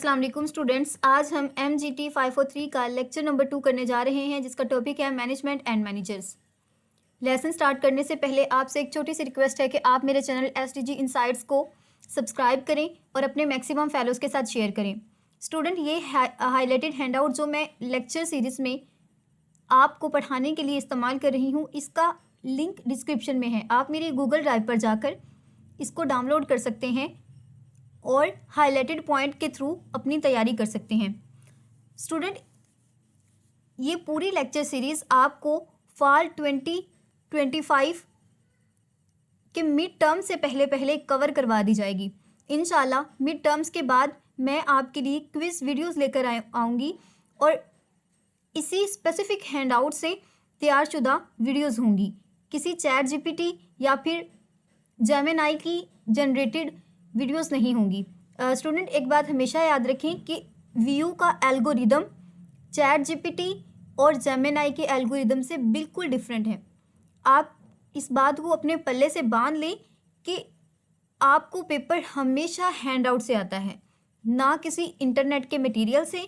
अस्सलाम वालेकुम स्टूडेंट्स। आज हम MGT 543 का लेक्चर नंबर 2 करने जा रहे हैं, जिसका टॉपिक है management and managers. Lesson start करने से पहले आपसे एक छोटी सी रिक्वेस्ट है कि आप मेरे चैनल SDG इनसाइट्स को सब्सक्राइब करें और अपने मैक्सिमम फेलोज़ के साथ शेयर करें। स्टूडेंट, ये हाईलाइटेड हैंडआउट जो मैं लेक्चर सीरीज़ में आपको पढ़ाने के लिए इस्तेमाल कर रही हूँ, इसका लिंक डिस्क्रिप्शन में है। आप मेरी गूगल ड्राइव पर जाकर इसको डाउनलोड कर सकते हैं और हाईलाइटेड पॉइंट के थ्रू अपनी तैयारी कर सकते हैं। स्टूडेंट, ये पूरी लेक्चर सीरीज़ आपको फॉल 2025 के मिड टर्म से पहले कवर करवा दी जाएगी। इंशाल्लाह मिड टर्म्स के बाद मैं आपके लिए क्विज़ वीडियोस लेकर आऊँगी और इसी स्पेसिफिक हैंडआउट से तैयार शुदा वीडियोस होंगी। किसी चैट GPT या फिर जेमिनी की जनरेटेड वीडियोस नहीं होंगी। स्टूडेंट, एक बात हमेशा याद रखें कि VU का एल्गोरिदम चैट GPT और जेमिनी के एल्गोरिदम से बिल्कुल डिफरेंट है। आप इस बात को अपने पल्ले से बांध लें कि आपको पेपर हमेशा हैंडआउट से आता है, ना किसी इंटरनेट के मटेरियल से,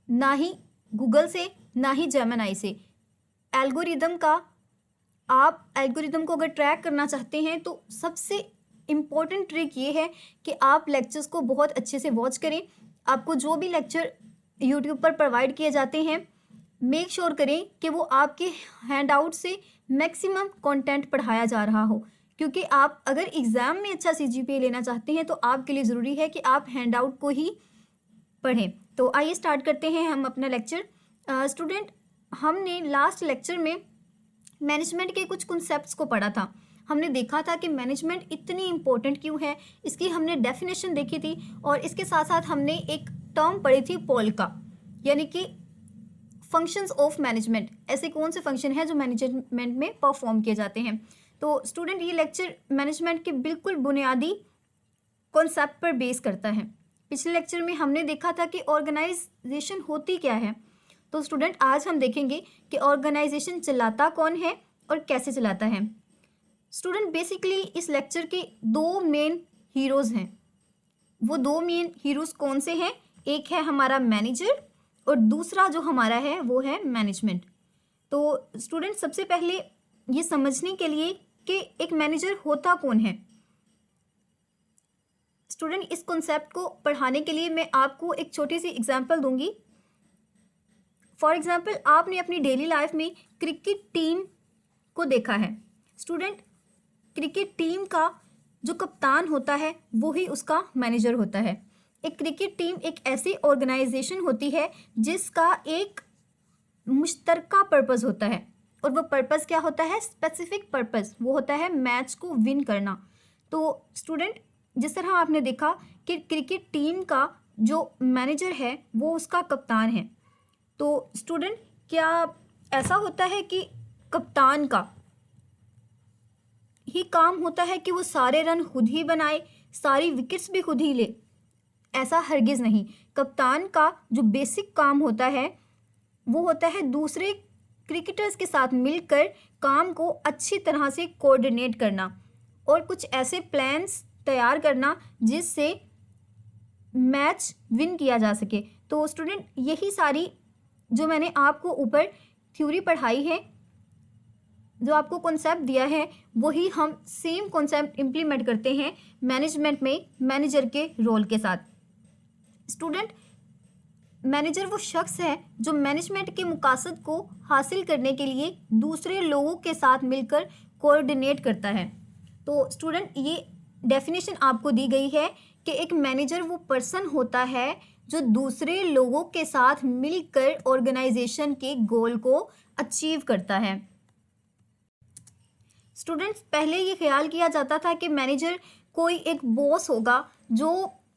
ना ही गूगल से, ना ही जेमिनी से। आप एल्गोरिदम को अगर ट्रैक करना चाहते हैं तो सबसे इम्पॉर्टेंट ट्रिक ये है कि आप लेक्चर्स को बहुत अच्छे से वॉच करें। आपको जो भी लेक्चर यूट्यूब पर प्रोवाइड किए जाते हैं, मेक श्योर करें कि वो आपके हैंडआउट से मैक्सिमम कंटेंट पढ़ाया जा रहा हो, क्योंकि आप अगर एग्ज़ाम में अच्छा CGPA लेना चाहते हैं तो आपके लिए ज़रूरी है कि आप हैंडआउट को ही पढ़ें। तो आइए स्टार्ट करते हैं हम अपना लेक्चर। स्टूडेंट, हमने लास्ट लेक्चर में मैनेजमेंट के कुछ कॉन्सेप्ट्स को पढ़ा था। हमने देखा था कि मैनेजमेंट इतनी इम्पोर्टेंट क्यों है, इसकी हमने डेफिनेशन देखी थी और इसके साथ साथ हमने एक टर्म पढ़ी थी पोल्का, यानी कि फंक्शंस ऑफ मैनेजमेंट। ऐसे कौन से फंक्शन हैं जो मैनेजमेंट में परफॉर्म किए जाते हैं। तो स्टूडेंट, ये लेक्चर मैनेजमेंट के बिल्कुल बुनियादी कॉन्सेप्ट पर बेस करता है। पिछले लेक्चर में हमने देखा था कि ऑर्गेनाइजेशन होती क्या है। तो स्टूडेंट, आज हम देखेंगे कि ऑर्गेनाइजेशन चलाता कौन है और कैसे चलाता है। स्टूडेंट, बेसिकली इस लेक्चर के दो मेन हीरोज़ हैं। वो दो मेन हीरोज़ कौन से हैं? एक है हमारा मैनेजर और दूसरा जो हमारा है वो है मैनेजमेंट। तो स्टूडेंट, सबसे पहले ये समझने के लिए कि एक मैनेजर होता कौन है। स्टूडेंट, इस कॉन्सेप्ट को पढ़ाने के लिए मैं आपको एक छोटी सी एग्जांपल दूंगी। फॉर एग्जांपल, आपने अपनी डेली लाइफ में क्रिकेट टीम को देखा है। स्टूडेंट, क्रिकेट टीम का जो कप्तान होता है वो ही उसका मैनेजर होता है। एक क्रिकेट टीम एक ऐसी ऑर्गेनाइजेशन होती है जिसका एक मुश्तरका पर्पस होता है, और वो पर्पस क्या होता है? Specific purpose. वो होता है मैच को विन करना। तो स्टूडेंट, जिस तरह आपने देखा कि क्रिकेट टीम का जो मैनेजर है वो उसका कप्तान है। तो स्टूडेंट, क्या ऐसा होता है कि कप्तान का ही काम होता है कि वो सारे रन खुद ही बनाए, सारी विकेट्स भी खुद ही ले? ऐसा हरगिज़ नहीं। कप्तान का जो बेसिक काम होता है वो होता है दूसरे क्रिकेटर्स के साथ मिलकर काम को अच्छी तरह से कोऑर्डिनेट करना और कुछ ऐसे प्लान्स तैयार करना जिससे मैच विन किया जा सके। तो स्टूडेंट, यही सारी जो मैंने आपको ऊपर थ्योरी पढ़ाई है, जो आपको कॉन्सेप्ट दिया है, वही हम सेम कॉन्सेप्ट इम्प्लीमेंट करते हैं मैनेजमेंट में मैनेजर के रोल के साथ। स्टूडेंट, मैनेजर वो शख्स है जो मैनेजमेंट के मकसद को हासिल करने के लिए दूसरे लोगों के साथ मिलकर कोऑर्डिनेट करता है। तो स्टूडेंट, ये डेफिनेशन आपको दी गई है कि एक मैनेजर वो पर्सन होता है जो दूसरे लोगों के साथ मिलकर ऑर्गेनाइजेशन के गोल को अचीव करता है। स्टूडेंट्स, पहले ये ख्याल किया जाता था कि मैनेजर कोई एक बॉस होगा जो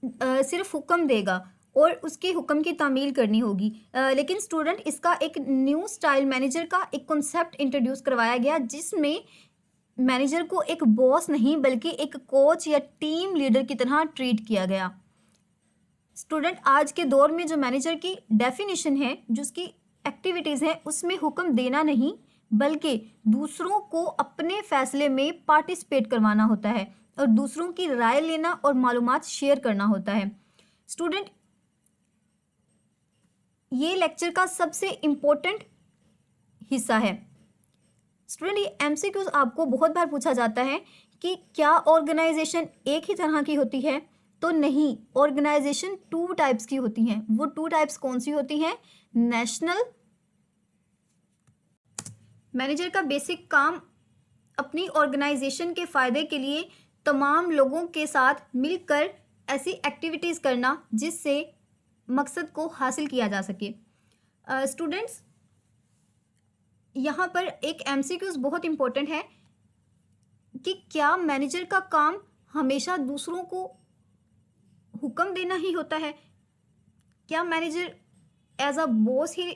सिर्फ हुक्म देगा और उसके हुक्म की तामील करनी होगी। लेकिन स्टूडेंट, इसका एक न्यू स्टाइल मैनेजर का एक कॉन्सेप्ट इंट्रोड्यूस करवाया गया, जिसमें मैनेजर को एक बॉस नहीं बल्कि एक कोच या टीम लीडर की तरह ट्रीट किया गया। स्टूडेंट, आज के दौर में जो मैनेजर की डेफिनेशन है, जो उसकी एक्टिविटीज़ हैं, उसमें हुक्म देना नहीं बल्कि दूसरों को अपने फैसले में पार्टिसिपेट करवाना होता है और दूसरों की राय लेना और मालूमात शेयर करना होता है। स्टूडेंट, ये लेक्चर का सबसे इम्पोर्टेंट हिस्सा है। स्टूडेंट, ये एमसीक्यूज आपको बहुत बार पूछा जाता है कि क्या ऑर्गेनाइजेशन एक ही तरह की होती है? तो नहीं, ऑर्गेनाइजेशन 2 टाइप्स की होती हैं। वो 2 टाइप्स कौन सी होती हैं? नेशनल, मैनेजर का बेसिक काम अपनी ऑर्गेनाइजेशन के फ़ायदे के लिए तमाम लोगों के साथ मिलकर ऐसी एक्टिविटीज़ करना जिससे मकसद को हासिल किया जा सके। स्टूडेंट्स, यहाँ पर एक एमसीक्यूज बहुत इम्पोर्टेंट है कि क्या मैनेजर का काम हमेशा दूसरों को हुक्म देना ही होता है? क्या मैनेजर एज अ बॉस ही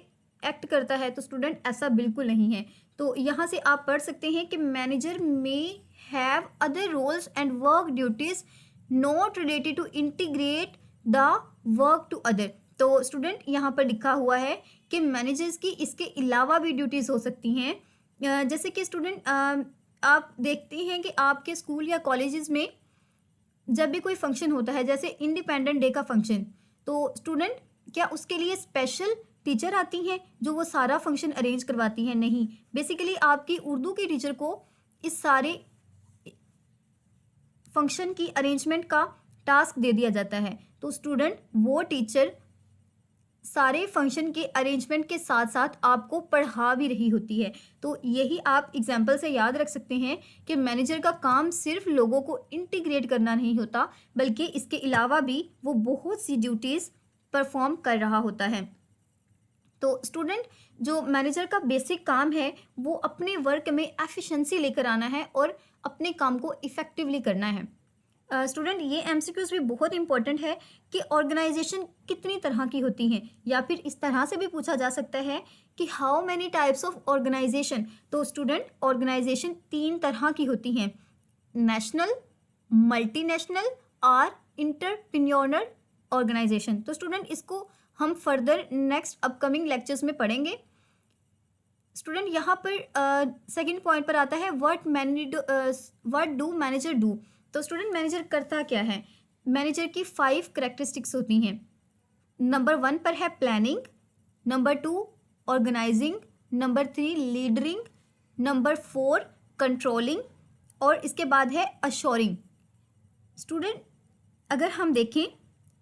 एक्ट करता है? तो स्टूडेंट, ऐसा बिल्कुल नहीं है। तो यहाँ से आप पढ़ सकते हैं कि मैनेजर में have other roles and work duties not related to integrate the work to other. तो स्टूडेंट, यहाँ पर लिखा हुआ है कि मैनेजर्स की इसके अलावा भी ड्यूटीज़ हो सकती हैं। जैसे कि स्टूडेंट, आप देखते हैं कि आपके स्कूल या कॉलेजेस में जब भी कोई फंक्शन होता है, जैसे इंडिपेंडेंट डे का फंक्शन, तो स्टूडेंट, क्या उसके लिए स्पेशल टीचर आती हैं जो वो सारा फंक्शन अरेंज करवाती हैं? नहीं, बेसिकली आपकी उर्दू की टीचर को इस सारे फंक्शन की अरेंजमेंट का टास्क दे दिया जाता है। तो स्टूडेंट, वो टीचर सारे फंक्शन के अरेंजमेंट के साथ साथ आपको पढ़ा भी रही होती है। तो यही आप एग्जाम्पल से याद रख सकते हैं कि मैनेजर का काम सिर्फ लोगों को इंटीग्रेट करना नहीं होता, बल्कि इसके अलावा भी वो बहुत सी ड्यूटीज़ परफॉर्म कर रहा होता है। तो स्टूडेंट, जो मैनेजर का बेसिक काम है वो अपने वर्क में एफिशिएंसी लेकर आना है और अपने काम को इफ़ेक्टिवली करना है। स्टूडेंट, ये एमसीक्यूज भी बहुत इंपॉर्टेंट है कि ऑर्गेनाइजेशन कितनी तरह की होती हैं, या फिर इस तरह से भी पूछा जा सकता है कि how many types of organization. तो स्टूडेंट, ऑर्गेनाइजेशन 3 तरह की होती हैं, नेशनल, मल्टीनेशनल और इंटरप्रेन्योरल ऑर्गेनाइजेशन। तो स्टूडेंट, इसको हम फर्दर नेक्स्ट अपकमिंग लेक्चर्स में पढ़ेंगे। स्टूडेंट, यहाँ पर सेकंड पॉइंट पर आता है व्हाट डू मैनेजर डू। तो स्टूडेंट, मैनेजर करता क्या है? मैनेजर की 5 करेक्टरिस्टिक्स होती हैं। नंबर 1 पर है planning, number 2 organising, number 3 leadering, number 4 controlling और इसके बाद है अश्योरिंग। स्टूडेंट, अगर हम देखें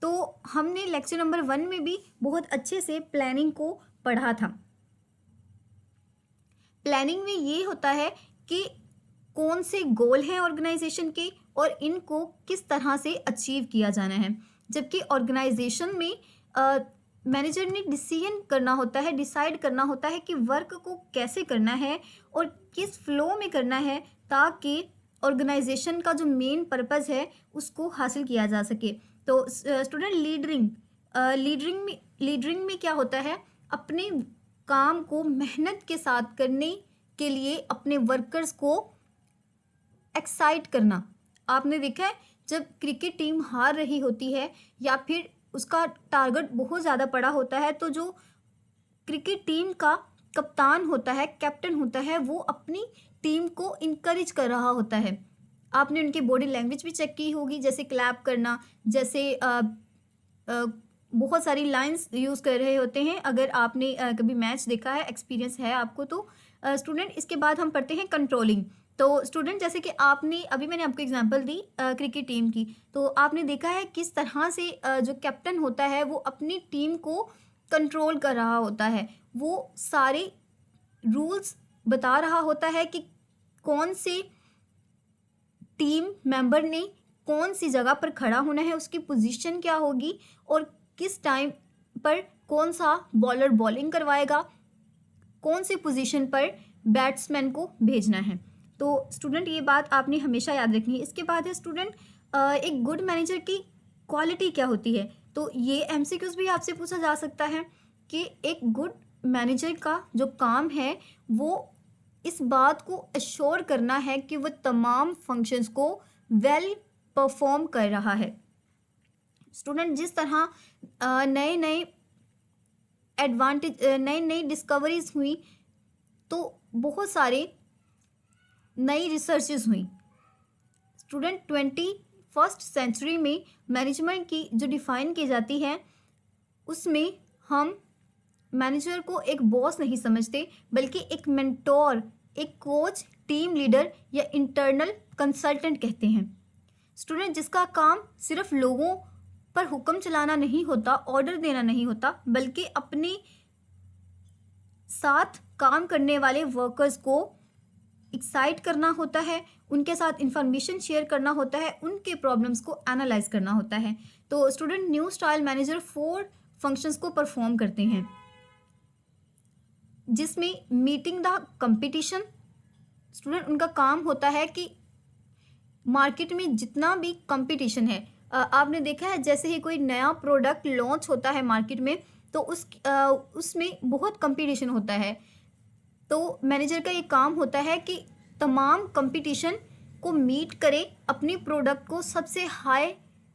तो हमने लेक्चर नंबर 1 में भी बहुत अच्छे से प्लानिंग को पढ़ा था। प्लानिंग में ये होता है कि कौन से गोल हैं ऑर्गेनाइजेशन के और इनको किस तरह से अचीव किया जाना है। जबकि ऑर्गेनाइजेशन में मैनेजर ने डिसीजन करना होता है, डिसाइड करना होता है कि वर्क को कैसे करना है और किस फ्लो में करना है, ताकि ऑर्गेनाइजेशन का जो मेन पर्पस है उसको हासिल किया जा सके। तो स्टूडेंट, लीडरिंग में क्या होता है? अपने काम को मेहनत के साथ करने के लिए अपने वर्कर्स को एक्साइट करना। आपने देखा है जब क्रिकेट टीम हार रही होती है या फिर उसका टारगेट बहुत ज़्यादा बड़ा होता है, तो जो क्रिकेट टीम का कप्तान होता है, कैप्टन होता है, वो अपनी टीम को इनकरेज कर रहा होता है। आपने उनकी बॉडी लैंग्वेज भी चेक की होगी, जैसे क्लैप करना, जैसे बहुत सारी लाइंस यूज़ कर रहे होते हैं। अगर आपने कभी मैच देखा है, एक्सपीरियंस है आपको, तो स्टूडेंट, इसके बाद हम पढ़ते हैं कंट्रोलिंग। तो स्टूडेंट, जैसे कि आपने अभी मैंने आपको एग्जांपल दी क्रिकेट टीम की, तो आपने देखा है किस तरह से जो कैप्टन होता है वो अपनी टीम को कंट्रोल कर रहा होता है। वो सारे रूल्स बता रहा होता है कि कौन से टीम मेंबर ने कौन सी जगह पर खड़ा होना है, उसकी पोजीशन क्या होगी और किस टाइम पर कौन सा बॉलर बॉलिंग करवाएगा, कौन सी पोजीशन पर बैट्समैन को भेजना है। तो स्टूडेंट, ये बात आपने हमेशा याद रखनी है। इसके बाद है स्टूडेंट, एक गुड मैनेजर की क्वालिटी क्या होती है। तो ये एमसीक्यूज भी आपसे पूछा जा सकता है कि एक गुड मैनेजर का जो काम है वो इस बात को अश्योर करना है कि वह तमाम फंक्शंस को वेल परफॉर्म कर रहा है। स्टूडेंट, जिस तरह नए नई डिस्कवरीज हुई, तो बहुत सारे नई रिसर्चेज हुई। स्टूडेंट, 21st सेंचुरी में मैनेजमेंट की जो डिफ़ाइन की जाती है उसमें हम मैनेजर को एक बॉस नहीं समझते, बल्कि एक मेंटोर, एक कोच, टीम लीडर या इंटरनल कंसल्टेंट कहते हैं। स्टूडेंट जिसका काम सिर्फ लोगों पर हुक्म चलाना नहीं होता, ऑर्डर देना नहीं होता, बल्कि अपने साथ काम करने वाले वर्कर्स को एक्साइट करना होता है, उनके साथ इंफॉर्मेशन शेयर करना होता है, उनके प्रॉब्लम्स को एनालाइज करना होता है। तो student new style manager 4 functions को परफॉर्म करते हैं, जिसमें मीटिंग द कंपटीशन। स्टूडेंट उनका काम होता है कि मार्केट में जितना भी कंपटीशन है, आपने देखा है जैसे ही कोई नया प्रोडक्ट लॉन्च होता है मार्केट में, तो उसमें बहुत कंपटीशन होता है। तो मैनेजर का ये काम होता है कि तमाम कंपटीशन को मीट करे, अपने प्रोडक्ट को सबसे हाई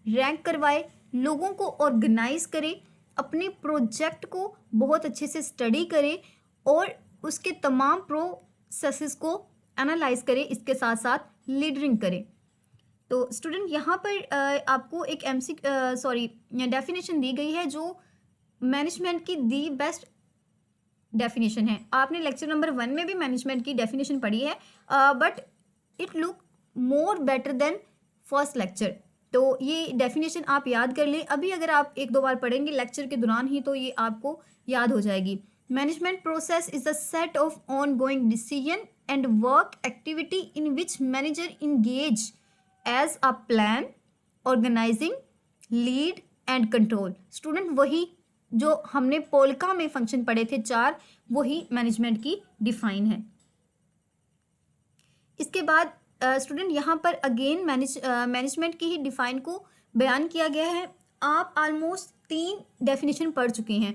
रैंक करवाए, लोगों को ऑर्गेनाइज करे, अपने प्रोजेक्ट को बहुत अच्छे से स्टडी करे और उसके तमाम प्रोसेसेस को एनालाइज करे, इसके साथ साथ लीडरिंग करे। तो स्टूडेंट यहाँ पर आपको एक डेफिनेशन दी गई है जो मैनेजमेंट की दी बेस्ट डेफिनेशन है। आपने लेक्चर नंबर 1 में भी मैनेजमेंट की डेफिनेशन पढ़ी है, but it look more better than first lecture. तो ये डेफिनेशन आप याद कर लें, अभी अगर आप 1-2 बार पढ़ेंगे लेक्चर के दौरान ही तो ये आपको याद हो जाएगी। Management process is the set of on going decision and work activity in which manager engage as a plan, organizing, lead and control. Student वही जो हमने पोल्का में फंक्शन पढ़े थे 4, वही मैनेजमेंट की डिफाइन है। इसके बाद स्टूडेंट यहाँ पर अगेन मैनेजमेंट की ही डिफाइन को बयान किया गया है। आप ऑलमोस्ट 3 डेफिनेशन पढ़ चुके हैं।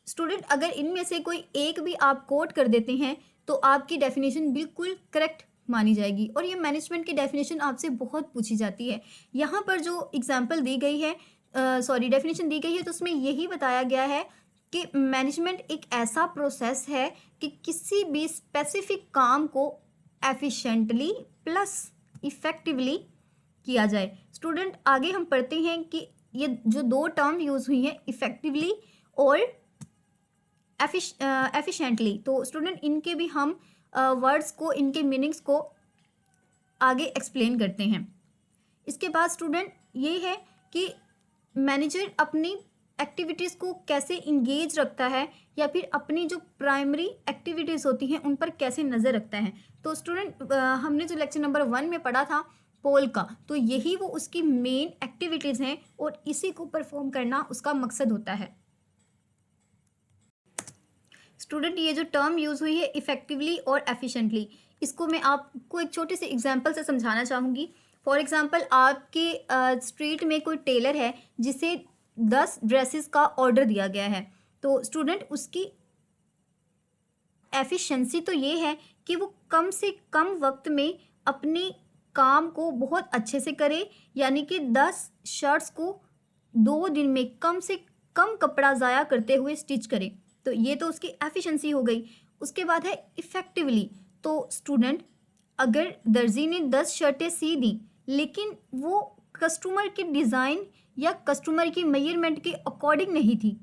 स्टूडेंट अगर इनमें से कोई एक भी आप कोट कर देते हैं तो आपकी डेफिनेशन बिल्कुल करेक्ट मानी जाएगी। और ये मैनेजमेंट की डेफिनेशन आपसे बहुत पूछी जाती है। यहाँ पर जो एग्जाम्पल दी गई है, डेफिनेशन दी गई है, तो उसमें यही बताया गया है कि मैनेजमेंट एक ऐसा प्रोसेस है कि किसी भी स्पेसिफिक काम को एफिशिएंटली प्लस इफ़ेक्टिवली किया जाए। स्टूडेंट आगे हम पढ़ते हैं कि ये जो 2 टर्म यूज़ हुई हैं, इफ़ेक्टिवली और एफिशिएंटली, तो स्टूडेंट इनके भी हम वर्ड्स को, इनके मीनिंग्स को आगे एक्सप्लेन करते हैं। इसके बाद स्टूडेंट ये है कि मैनेजर अपनी एक्टिविटीज़ को कैसे इंगेज रखता है या फिर अपनी जो प्राइमरी एक्टिविटीज़ होती हैं उन पर कैसे नज़र रखता है। तो स्टूडेंट हमने जो लेक्चर नंबर 1 में पढ़ा था पोल का, तो यही वो उसकी मेन एक्टिविटीज़ हैं और इसी को परफॉर्म करना उसका मकसद होता है। स्टूडेंट ये जो टर्म यूज़ हुई है इफ़ेक्टिवली और एफिशिएंटली, इसको मैं आपको एक छोटे से एग्जांपल से समझाना चाहूँगी। फॉर एग्जांपल आपके स्ट्रीट में कोई टेलर है जिसे 10 ड्रेसेस का ऑर्डर दिया गया है। तो स्टूडेंट उसकी एफिशिएंसी तो ये है कि वो कम से कम वक्त में अपने काम को बहुत अच्छे से करे, यानी कि 10 शर्ट्स को 2 दिन में कम से कम कपड़ा ज़ाया करते हुए स्टिच करे। तो ये तो उसकी एफिशिएंसी हो गई। उसके बाद है इफ़ेक्टिवली। तो स्टूडेंट अगर दर्जी ने 10 शर्टें सी दी लेकिन वो कस्टमर के डिज़ाइन या कस्टमर की मेजरमेंट के अकॉर्डिंग नहीं थी,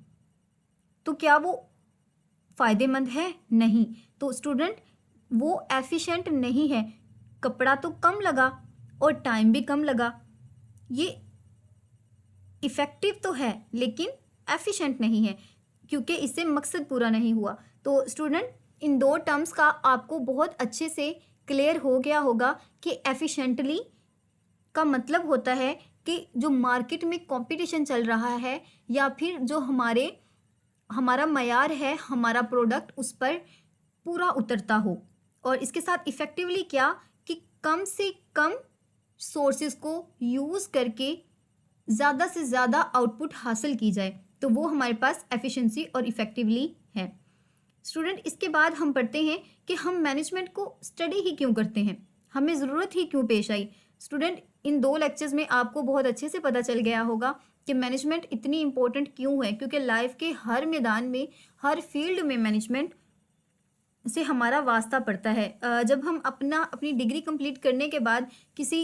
तो क्या वो फ़ायदेमंद है? नहीं। तो स्टूडेंट वो एफिशिएंट नहीं है। कपड़ा तो कम लगा और टाइम भी कम लगा। ये इफ़ेक्टिव तो है लेकिन एफिशिएंट नहीं है, क्योंकि इससे मकसद पूरा नहीं हुआ। तो स्टूडेंट इन 2 टर्म्स का आपको बहुत अच्छे से क्लियर हो गया होगा कि एफिशिएंटली का मतलब होता है कि जो मार्केट में कंपटीशन चल रहा है या फिर जो हमारा मयार है, हमारा प्रोडक्ट उस पर पूरा उतरता हो। और इसके साथ इफ़ेक्टिवली क्या कि कम से कम सोर्सेज को यूज़ करके ज़्यादा से ज़्यादा आउटपुट हासिल की जाए, तो वो हमारे पास एफिशिएंसी और इफ़ेक्टिवली है। स्टूडेंट इसके बाद हम पढ़ते हैं कि हम मैनेजमेंट को स्टडी ही क्यों करते हैं, हमें ज़रूरत ही क्यों पेश आई। स्टूडेंट इन 2 लेक्चर्स में आपको बहुत अच्छे से पता चल गया होगा कि मैनेजमेंट इतनी इम्पोर्टेंट क्यों है, क्योंकि लाइफ के हर मैदान में, हर फील्ड में मैनेजमेंट से हमारा वास्ता पड़ता है। जब हम अपनी डिग्री कंप्लीट करने के बाद किसी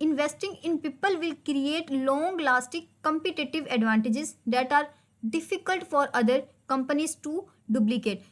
investing in people will create long lasting competitive advantages that are difficult for other companies to duplicate.